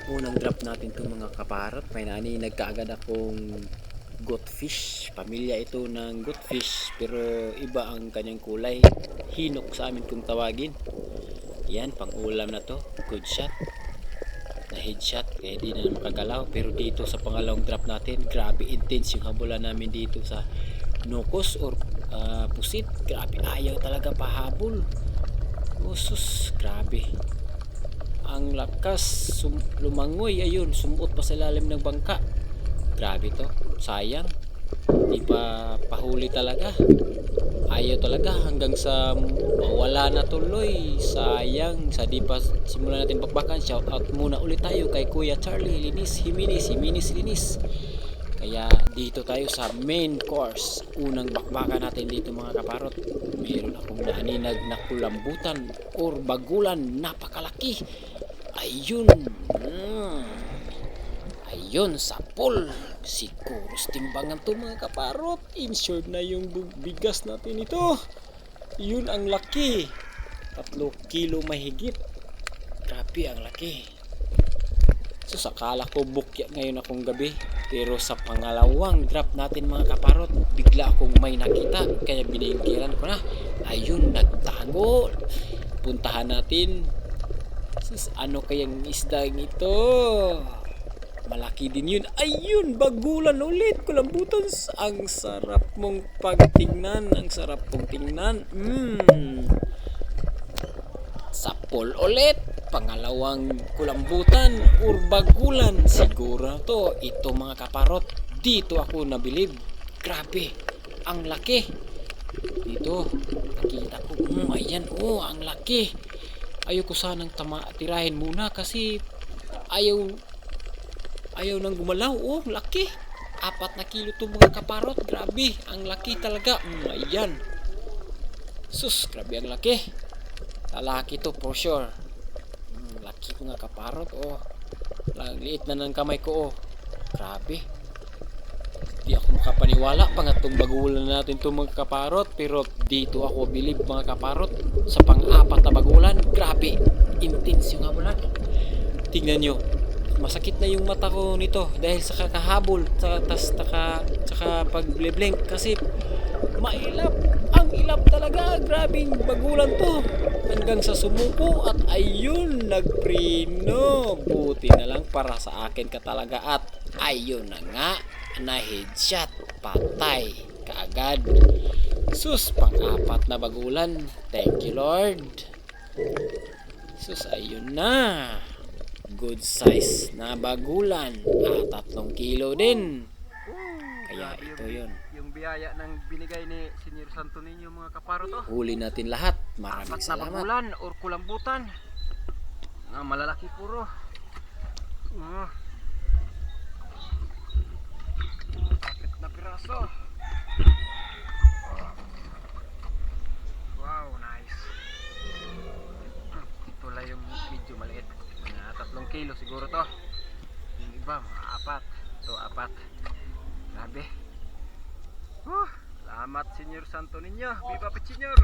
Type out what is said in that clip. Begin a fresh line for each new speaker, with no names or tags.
Unang drop natin itong mga kaparot. May nani nagkaagad akong goatfish. Pamilya ito ng goatfish pero iba ang kanyang kulay. Hinok sa amin kung tawagin. Yan, pang ulam na to. Good shot. Na headshot. Kaya di na makagalaw. Pero dito sa pangalawang drop natin, grabe intense yung habulan namin dito sa nokos or pusit. Grabe, ayaw talaga pahabol. Usus, grabe. Ang lakas, lumangoy, ayun, sumuot pa sa ilalim ng bangka. Grabe to, sayang. Di pa pahuli talaga. Ayaw talaga hanggang sa mawala na tuloy. Sayang, sa di pa simulan natin bakbakan. Shout out muna ulit tayo kay Kuya Charlie Jimenez Linis. Kaya dito tayo sa main course. Unang bakbakan natin dito mga kaparot. Meron akong naaninag na kulambutan or bagulan, napakalaki. Ayun. Ayun, sapol. Siguro timbangan to mga kaparot. Insured na yung bigas natin ito. Yun ang laki. 3 kilo mahigit. Grabe ang laki. So sakala ko bukya ngayon akong gabi. Pero sa pangalawang drop natin mga kaparot, bigla akong may nakita. Kaya biningkiran ko na. Ayun, nagtago. Puntahan natin. Sus, ano kayang isda ito? Malaki din yun. Ayun, bagulan ulit. Kulambutan. Ang sarap mong pagtingnan. Ang sarap mong tingnan. Sapol ulit. Pangalawang kulambutan or bagulan. Siguro to. Ito mga kaparot. Dito ako nabilib. Grabe. Ang laki. Dito. Nakita ko. Ayan. Ang laki. Ayoko sanang tirahin muna kasi ayaw nang gumalaw. Laki. 4 na kilo to mga kaparot. Grabe. Ang laki talaga. Ayan. Sus. Grabe ang laki. Lalaki to for sure. Laki mga kaparot. Liit na ng kamay ko. Grabe. Di ako makapaniwala. Pangatong bagulan natin to mga kaparot. Pero dito ako bilib mga kaparot. Sa pang-4 na bagulan. Grabe. Intense yung habulan. Tingnan nyo. Masakit na yung mata ko nito. Dahil sa kakahabol. Tsaka pag-blink. Kasi mailap. Ang ilap talaga. Grabing bagulan to. Hanggang sa sumuko. At ayun. Nagprino. Buti na lang para sa akin ka talaga. At ayun na nga. Na headshot. Patay. Kaagad. Sus. Pang-4 na bagulan. Thank you Lord. Sus. Ayun na. Good size na bagulan. 3 kilo din. Kaya ito yun.
Yung biyaya ng binigay ni Senior Santo Niño mga kaparot.
Huli natin lahat. Maraming
4 na
salamat.
bagulan or kulambutan. Malalaki puro. Kapit na piraso. Wow, nice. Ito lang yung medyo maliit. 3 kilo siguro to. Yung iba mga 4. Ito 4. Grabe. Salamat Senior Santo Niño. Viva Pichinyor.